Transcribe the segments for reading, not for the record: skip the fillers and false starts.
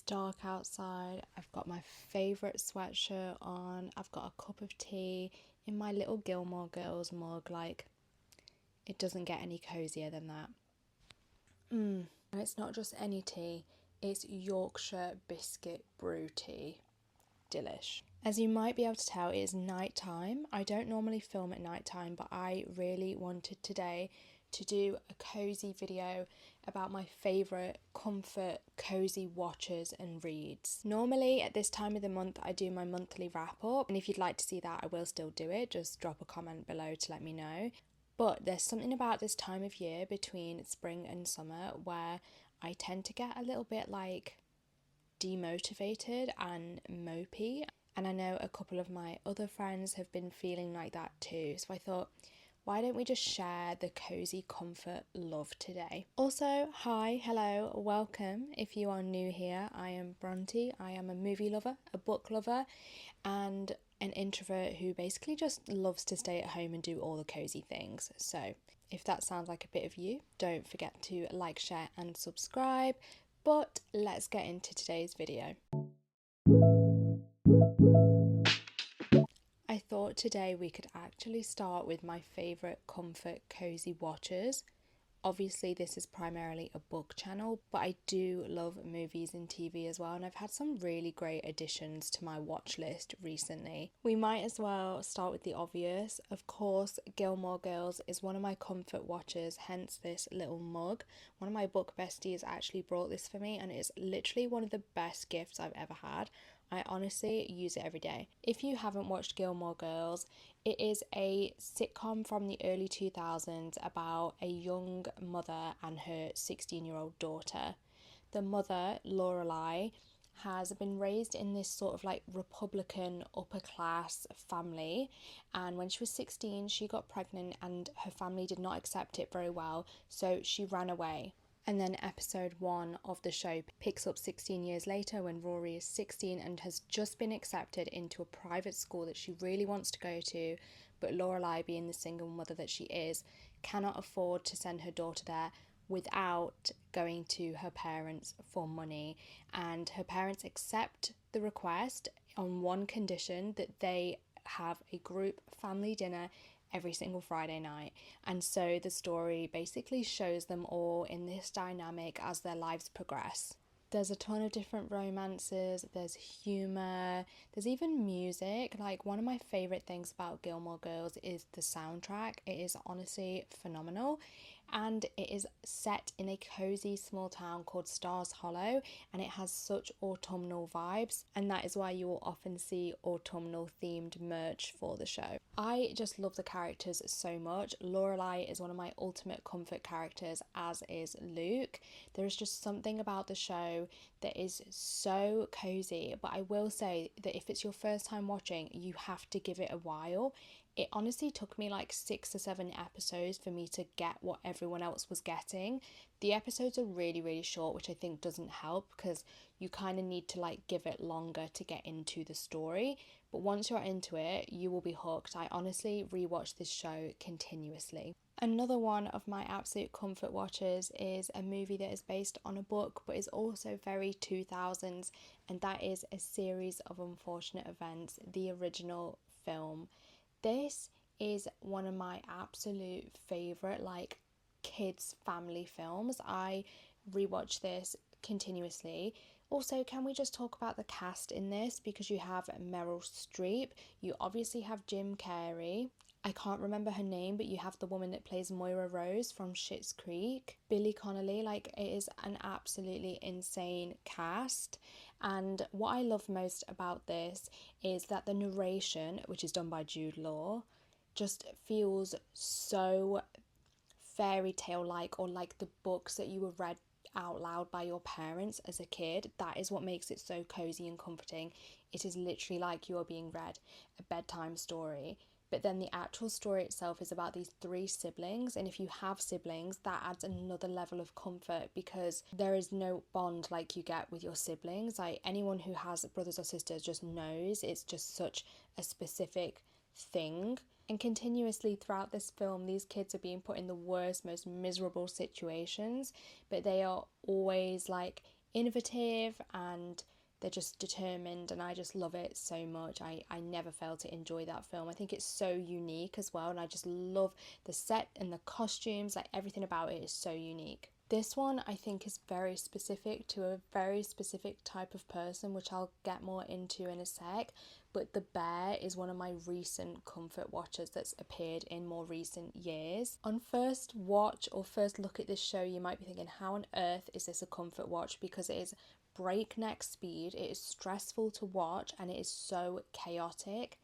dark outside. I've got my favourite sweatshirt on. I've got a cup of tea in my little Gilmore Girls mug. Like, it doesn't get any cozier than that. And it's not just any tea, it's Yorkshire biscuit brew tea. Delish. As you might be able to tell, it is night time. I don't normally film at night time, but I really wanted today to do a cozy video about my favourite comfort cozy watches and reads. Normally at this time of the month I do my monthly wrap up, and if you'd like to see that I will still do it. Just drop a comment below to let me know. But there's something about this time of year between spring and summer where I tend to get a little bit like demotivated and mopey, and I know a couple of my other friends have been feeling like that too, so I thought, why don't we just share the cozy comfort love today? Also, hi, hello, welcome. If you are new here, I am Bronte. I am a movie lover, a book lover, and an introvert who basically just loves to stay at home and do all the cozy things. So if that sounds like a bit of you, don't forget to like, share and subscribe. But let's get into today's video. I thought today we could actually start with my favourite comfort cozy watches. Obviously this is primarily a book channel, but I do love movies and TV as well, and I've had some really great additions to my watch list recently. We might as well start with the obvious. Of course, Gilmore Girls is one of my comfort watches, hence this little mug. One of my book besties actually brought this for me, and it's literally one of the best gifts I've ever had. I honestly use it every day. If you haven't watched Gilmore Girls, it is a sitcom from the early 2000s about a young mother and her 16-year-old daughter. The mother, Lorelai, has been raised in this sort of like Republican upper class family, and when she was 16 she got pregnant and her family did not accept it very well, so she ran away. And then episode 1 of the show picks up 16 years later when Rory is 16 and has just been accepted into a private school that she really wants to go to, but Lorelai, being the single mother that she is, cannot afford to send her daughter there without going to her parents for money. And her parents accept the request on one condition, that they have a group family dinner every single Friday night. And so the story basically shows them all in this dynamic as their lives progress. There's a ton of different romances, there's humour, there's even music. Like, one of my favourite things about Gilmore Girls is the soundtrack. It is honestly phenomenal, and it is set in a cozy small town called Stars Hollow, and it has such autumnal vibes, and that is why you will often see autumnal themed merch for the show. I just love the characters so much. Lorelai is one of my ultimate comfort characters, as is Luke. There is just something about the show that is so cozy, but I will say that if it's your first time watching, you have to give it a while. It honestly took me like 6 or 7 episodes for me to get what everyone else was getting. The episodes are really, really short, which I think doesn't help because you kind of need to like give it longer to get into the story. But once you're into it, you will be hooked. I honestly rewatch this show continuously. Another one of my absolute comfort watches is a movie that is based on a book but is also very 2000s, and that is A Series of Unfortunate Events, the original film. This is one of my absolute favourite like kids family films. I rewatch this continuously. Also, can we just talk about the cast in this? Because you have Meryl Streep, you obviously have Jim Carrey, I can't remember her name, but you have the woman that plays Moira Rose from Schitt's Creek, Billy Connolly. Like, it is an absolutely insane cast. And what I love most about this is that the narration, which is done by Jude Law, just feels so fairy tale like, or like the books that you were read out loud by your parents as a kid. That is what makes it so cozy and comforting. It is literally like you are being read a bedtime story. But then the actual story itself is about these 3 siblings, and if you have siblings, that adds another level of comfort because there is no bond like you get with your siblings. Like, anyone who has brothers or sisters just knows it's just such a specific thing. And continuously throughout this film, these kids are being put in the worst, most miserable situations, but they are always like innovative and they're just determined, and I just love it so much. I never fail to enjoy that film. I think it's so unique as well, and I just love the set and the costumes, like everything about it is so unique. This one I think is very specific to a very specific type of person, which I'll get more into in a sec, but The Bear is one of my recent comfort watches that's appeared in more recent years. On first watch or first look at this show, you might be thinking, how on earth is this a comfort watch? Because it is breakneck speed, it is stressful to watch, and it is so chaotic,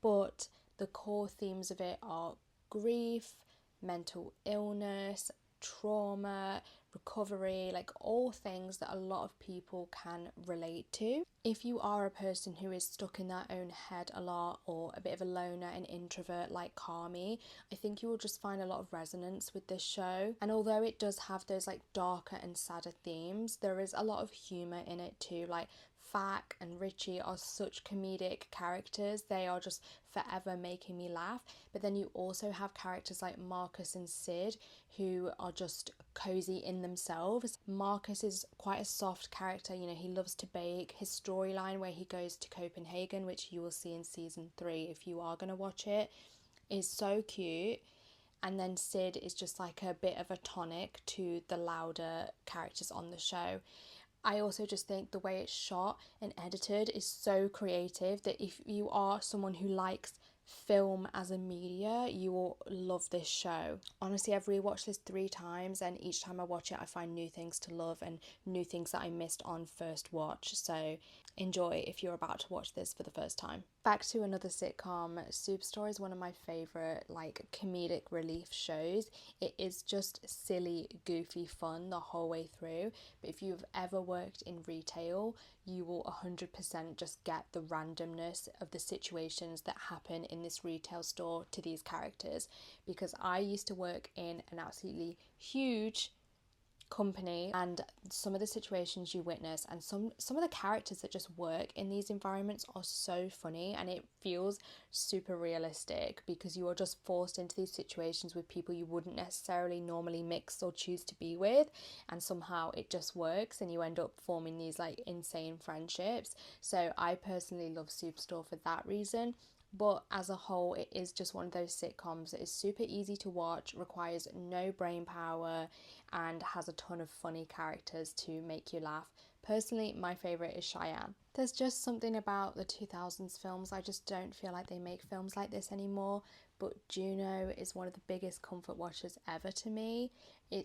but the core themes of it are grief, mental illness, trauma, recovery, like all things that a lot of people can relate to. If you are a person who is stuck in their own head a lot, or a bit of a loner and introvert like Carmi, I think you will just find a lot of resonance with this show. And although it does have those like darker and sadder themes, there is a lot of humour in it too. Like Fack and Richie are such comedic characters, they are just forever making me laugh. But then you also have characters like Marcus and Sid who are just cozy in themselves. Marcus is quite a soft character, you know, he loves to bake. His storyline where he goes to Copenhagen, which you will see in season 3 if you are going to watch it, is so cute. And then Sid is just like a bit of a tonic to the louder characters on the show. I also just think the way it's shot and edited is so creative that if you are someone who likes film as a media, you will love this show. Honestly, I've rewatched this 3 times, and each time I watch it I find new things to love and new things that I missed on first watch. So enjoy if you're about to watch this for the first time. Back to another sitcom, Superstore is one of my favourite like comedic relief shows. It is just silly, goofy fun the whole way through, but if you've ever worked in retail, you will 100% just get the randomness of the situations that happen in this retail store to these characters, because I used to work in an absolutely huge company, and some of the situations you witness and some of the characters that just work in these environments are so funny, and it feels super realistic because you are just forced into these situations with people you wouldn't necessarily normally mix or choose to be with, and somehow it just works and you end up forming these like insane friendships. So I personally love Superstore for that reason. But as a whole, it is just one of those sitcoms that is super easy to watch, requires no brain power, and has a ton of funny characters to make you laugh. Personally, my favourite is Cheyenne. There's just something about the 2000s films, I just don't feel like they make films like this anymore, but Juno is one of the biggest comfort watches ever to me.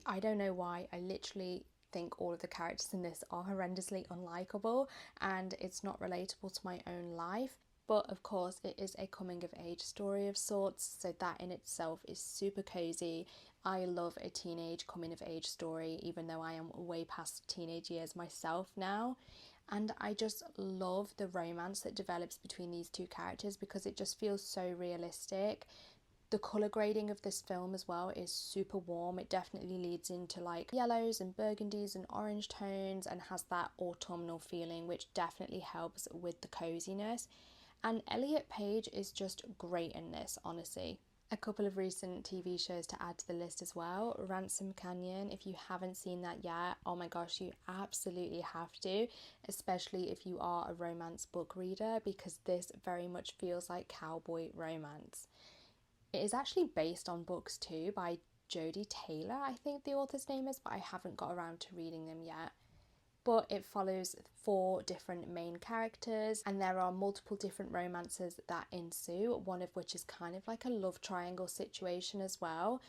I don't know why, I literally think all of the characters in this are horrendously unlikable, and it's not relatable to my own life. But of course it is a coming of age story of sorts, so that in itself is super cozy. I love a teenage coming of age story, even though I am way past teenage years myself now. And I just love the romance that develops between these two characters because it just feels so realistic. The colour grading of this film as well is super warm. It definitely leads into like yellows and burgundies and orange tones and has that autumnal feeling, which definitely helps with the coziness. And Elliot Page is just great in this, honestly. A couple of recent TV shows to add to the list as well. Ransom Canyon, if you haven't seen that yet, oh my gosh, you absolutely have to, especially if you are a romance book reader, because this very much feels like cowboy romance. It is actually based on books too by Jodie Taylor, I think the author's name is, but I haven't got around to reading them yet. But it follows 4 different main characters, and there are multiple different romances that ensue, one of which is kind of like a love triangle situation as well.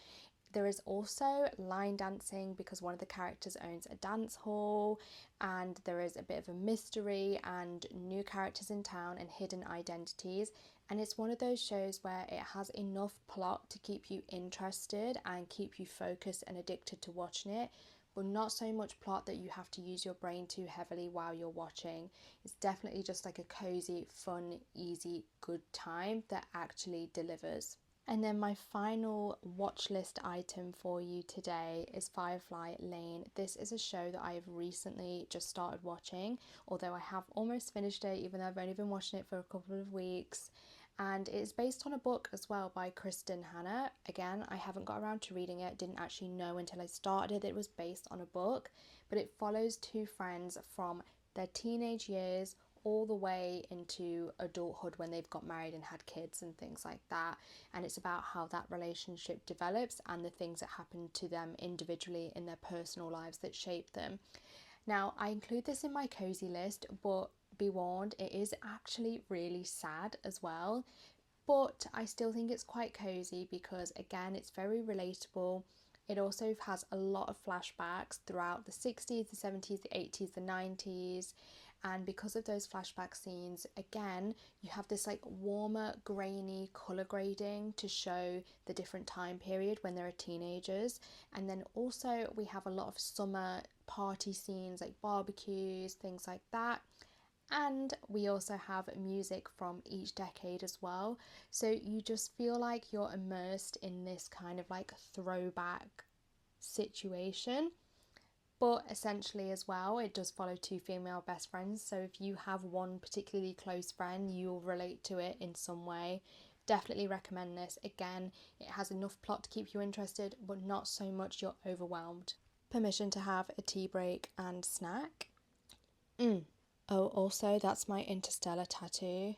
There is also line dancing because one of the characters owns a dance hall, and there is a bit of a mystery and new characters in town and hidden identities. And it's one of those shows where it has enough plot to keep you interested and keep you focused and addicted to watching it, but not so much plot that you have to use your brain too heavily while you're watching. It's definitely just like a cozy, fun, easy, good time that actually delivers. And then my final watch list item for you today is Firefly Lane. This is a show that I have recently just started watching, although I have almost finished it, even though I've only been watching it for a couple of weeks. And it's based on a book as well by Kristen Hanna. Again, I haven't got around to reading it, didn't actually know until I started it that it was based on a book, but it follows two friends from their teenage years all the way into adulthood when they've got married and had kids and things like that. And it's about how that relationship develops and the things that happen to them individually in their personal lives that shape them. Now, I include this in my cozy list, but be warned, it is actually really sad as well. But I still think it's quite cozy because, again, it's very relatable. It also has a lot of flashbacks throughout the 60s, the 70s, the 80s, the 90s. And because of those flashback scenes, again, you have this like warmer, grainy colour grading to show the different time period when they're teenagers. And then also we have a lot of summer party scenes like barbecues, things like that. And we also have music from each decade as well. So you just feel like you're immersed in this kind of like throwback situation. But essentially as well, it does follow two female best friends. So if you have one particularly close friend, you'll relate to it in some way. Definitely recommend this. Again, it has enough plot to keep you interested, but not so much you're overwhelmed. Permission to have a tea break and snack. Oh, also, that's my Interstellar tattoo.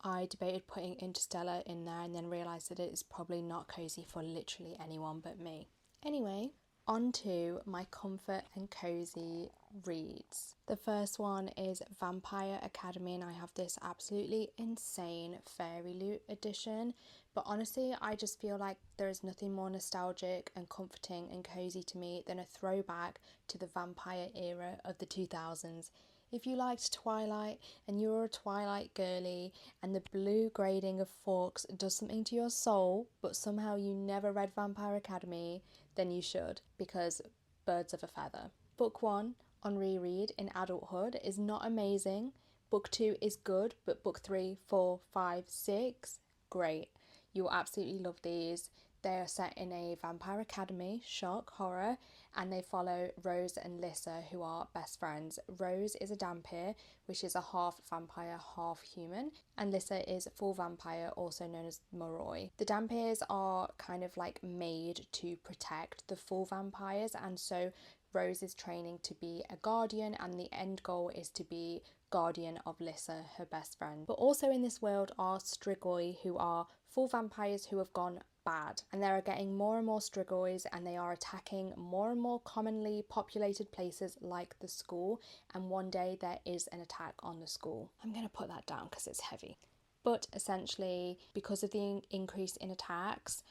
I debated putting Interstellar in there and then realised that it is probably not cozy for literally anyone but me. Anyway, on to my comfort and cozy reads. The first one is Vampire Academy, and I have this absolutely insane fairy loot edition. But honestly, I just feel like there is nothing more nostalgic and comforting and cozy to me than a throwback to the vampire era of the 2000s. If you liked Twilight and you're a Twilight girly and the blue grading of Forks does something to your soul, but somehow you never read Vampire Academy, then you should, because birds of a feather. Book 1 on reread in adulthood is not amazing. Book 2 is good, but book 3, 4, 5, 6, great. You'll absolutely love these. They are set in a vampire academy, shock, horror, and they follow Rose and Lissa, who are best friends. Rose is a Dhampir, which is a half vampire, half human, and Lissa is full vampire, also known as Moroi. The Dhampirs are kind of like made to protect the full vampires, and so Rose is training to be a guardian, and the end goal is to be guardian of Lissa, her best friend. But also in this world are Strigoi, who are full vampires who have gone bad, and there are getting more and more Strigois, and they are attacking more and more commonly populated places like the school, and one day there is an attack on the school. I'm going to put that down because it's heavy. But essentially, because of the increase in attacks,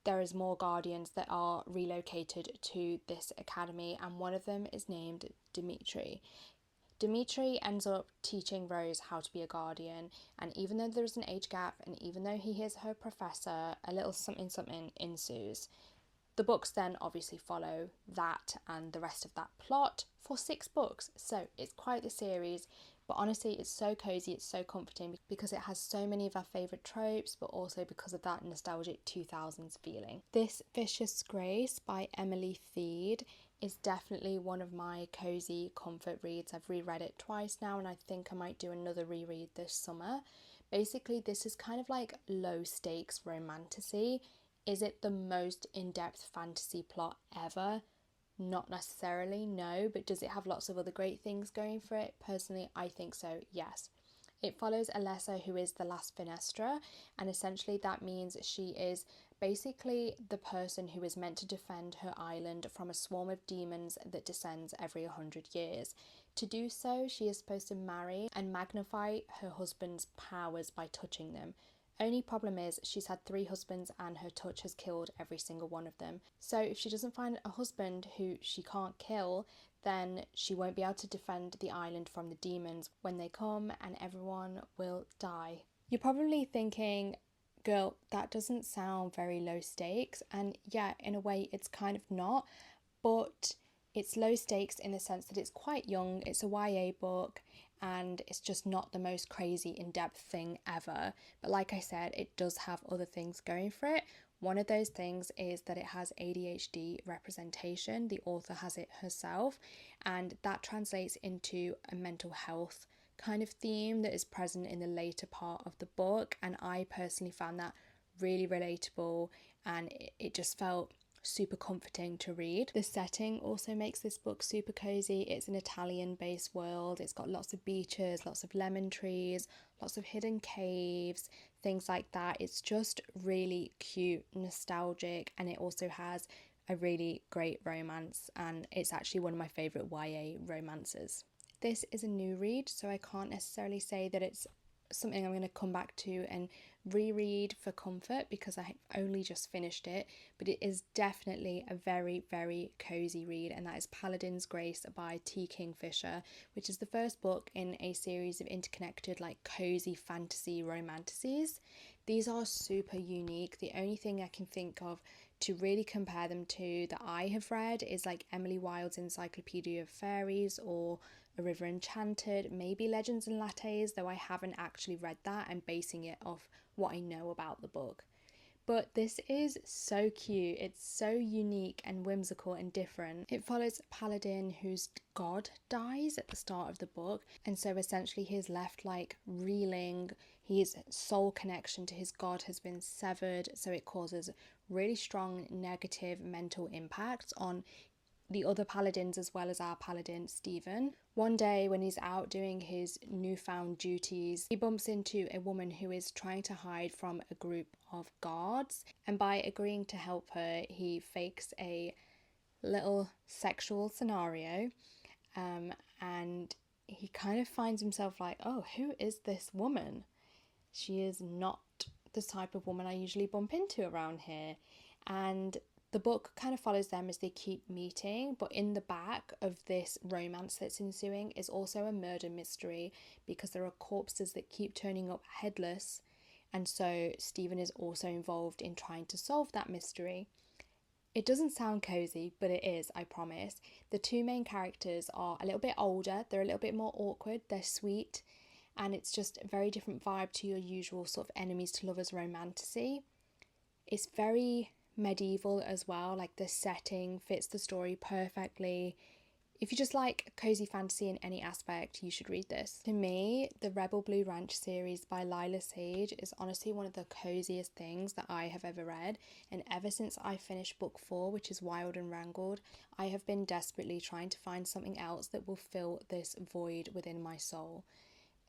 there is more guardians that are relocated to this academy, and one of them is named Dimitri. Dimitri ends up teaching Rose how to be a guardian, and even though there's an age gap and even though he is her professor, a little something ensues. The books then obviously follow that and the rest of that plot for 6 books, so it's quite the series. But honestly, it's so cozy, it's so comforting because it has so many of our favourite tropes, but also because of that nostalgic 2000s feeling. This Vicious Grace by Emily Thiede is definitely one of my cozy comfort reads. I've reread it twice now, and I think I might do another reread this summer. Basically, this is kind of like low stakes romantasy. Is it the most in-depth fantasy plot ever? Not necessarily, no, but does it have lots of other great things going for it? Personally, I think so, yes. It follows Alessa, who is the last Finestra, and essentially that means she is basically the person who is meant to defend her island from a swarm of demons that descends every 100 years. To do so, she is supposed to marry and magnify her husband's powers by touching them. Only problem is she's had 3 husbands and her touch has killed every single one of them. So if she doesn't find a husband who she can't kill, then she won't be able to defend the island from the demons when they come, and everyone will die. You're probably thinking, girl, that doesn't sound very low stakes, and yeah, in a way it's kind of not, but it's low stakes in the sense that it's quite young, it's a YA book, and it's just not the most crazy in-depth thing ever. But like I said, it does have other things going for it. One of those things is that it has ADHD representation. The author has it herself, and that translates into a mental health kind of theme that is present in the later part of the book, and I personally found that really relatable, and it just felt super comforting to read. The setting also makes this book super cozy. It's an Italian-based world. It's got lots of beaches, lots of lemon trees, lots of hidden caves, things like that. It's just really cute, nostalgic, and it also has a really great romance, and it's actually one of my favourite YA romances. This is a new read, so I can't necessarily say that it's something I'm going to come back to and reread for comfort because I've only just finished it, but it is definitely a very, very cozy read, and that is Paladin's Grace by T. Kingfisher, which is the first book in a series of interconnected like cozy fantasy romantices. These are super unique. The only thing I can think of to really compare them to that I have read is like Emily Wilde's Encyclopedia of Fairies or A River Enchanted, maybe Legends and Lattes, though I haven't actually read that. I'm basing it off what I know about the book. But this is so cute. It's so unique and whimsical and different. It follows Paladin whose god dies at the start of the book, and so essentially he's left like reeling. His soul connection to his god has been severed, so it causes really strong negative mental impacts on the other paladins as well as our paladin Stephen. One day when he's out doing his newfound duties, he bumps into a woman who is trying to hide from a group of guards, and by agreeing to help her he fakes a little sexual scenario, and he kind of finds himself like, oh, who is this woman? She is not the type of woman I usually bump into around here. And the book kind of follows them as they keep meeting, but in the back of this romance that's ensuing is also a murder mystery because there are corpses that keep turning up headless, and so Stephen is also involved in trying to solve that mystery. It doesn't sound cozy, but it is, I promise. The two main characters are a little bit older, they're a little bit more awkward, they're sweet, and it's just a very different vibe to your usual sort of enemies to lovers romantasy. It's very medieval as well, like the setting fits the story perfectly. If you just like cozy fantasy in any aspect, you should read this. To me, the Rebel Blue Ranch series by Lila Sage is honestly one of the coziest things that I have ever read, and ever since I finished book 4, which is Wild and Wrangled, I have been desperately trying to find something else that will fill this void within my soul.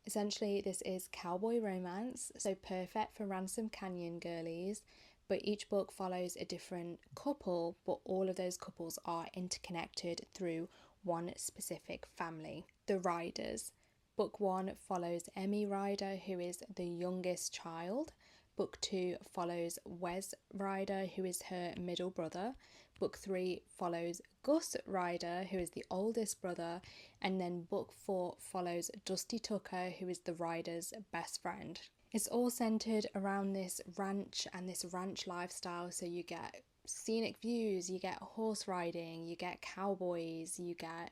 Essentially, this is cowboy romance, so perfect for Ransom Canyon girlies, but each book follows a different couple, but all of those couples are interconnected through one specific family, the Riders. Book 1 follows Emmy Ryder, who is the youngest child. Book 2 follows Wes Ryder, who is her middle brother. Book 3 follows Gus Ryder, who is the oldest brother. And then book 4 follows Dusty Tucker, who is the Ryder's best friend. It's all centered around this ranch and this ranch lifestyle, so you get scenic views, you get horse riding, you get cowboys, you get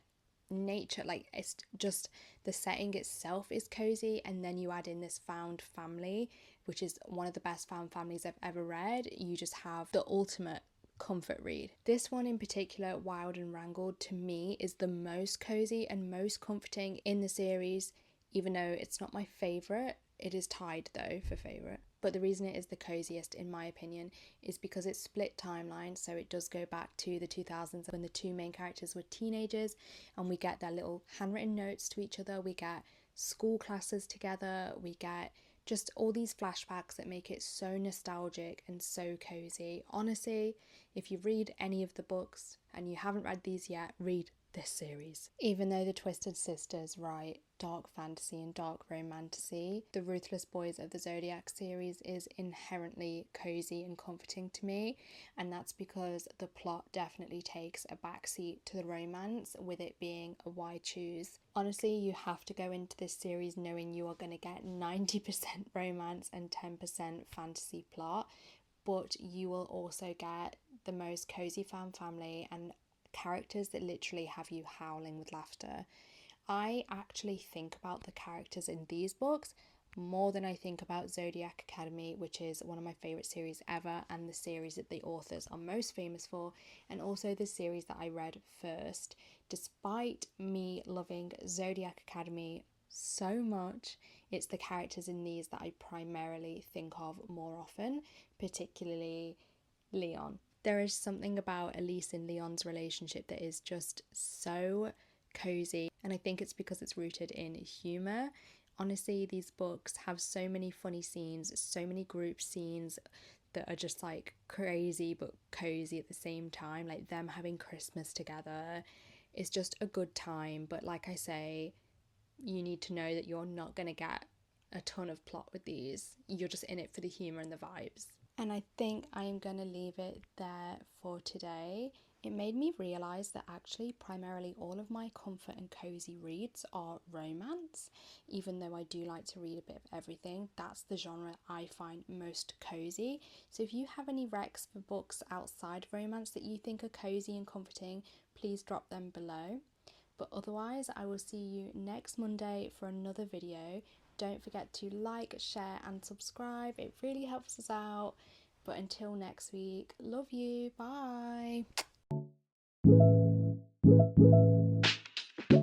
nature. Like, it's just, the setting itself is cozy, and then you add in this found family, which is one of the best found families I've ever read. You just have the ultimate comfort read. This one in particular, Wild and Wrangled, to me is the most cozy and most comforting in the series, even though it's not my favourite. It is tied though for favourite, but the reason it is the coziest in my opinion is because it's split timeline, so it does go back to the 2000s when the two main characters were teenagers, and we get their little handwritten notes to each other, we get school classes together, we get just all these flashbacks that make it so nostalgic and so cozy. Honestly, if you read any of the books and you haven't read these yet, read this series. Even though the Twisted Sisters write dark fantasy and dark romantasy, the Ruthless Boys of the Zodiac series is inherently cozy and comforting to me, and that's because the plot definitely takes a backseat to the romance, with it being a why choose. Honestly, you have to go into this series knowing you are going to get 90% romance and 10% fantasy plot, but you will also get the most cozy found family and characters that literally have you howling with laughter. I actually think about the characters in these books more than I think about Zodiac Academy, which is one of my favourite series ever, and the series that the authors are most famous for, and also the series that I read first. Despite me loving Zodiac Academy so much, it's the characters in these that I primarily think of more often, particularly Leon. There is something about Elise and Leon's relationship that is just so cozy, and I think it's because it's rooted in humour. Honestly, these books have so many funny scenes, so many group scenes that are just like crazy but cozy at the same time. Like them having Christmas together is just a good time. But like I say, you need to know that you're not going to get a ton of plot with these. You're just in it for the humour and the vibes. And I think I am going to leave it there for today. It made me realise that actually primarily all of my comfort and cozy reads are romance. Even though I do like to read a bit of everything, that's the genre I find most cozy. So if you have any recs for books outside romance that you think are cozy and comforting, please drop them below. But otherwise, I will see you next Monday for another video. Don't forget to like, share and subscribe. It really helps us out. But until next week, love you. Bye.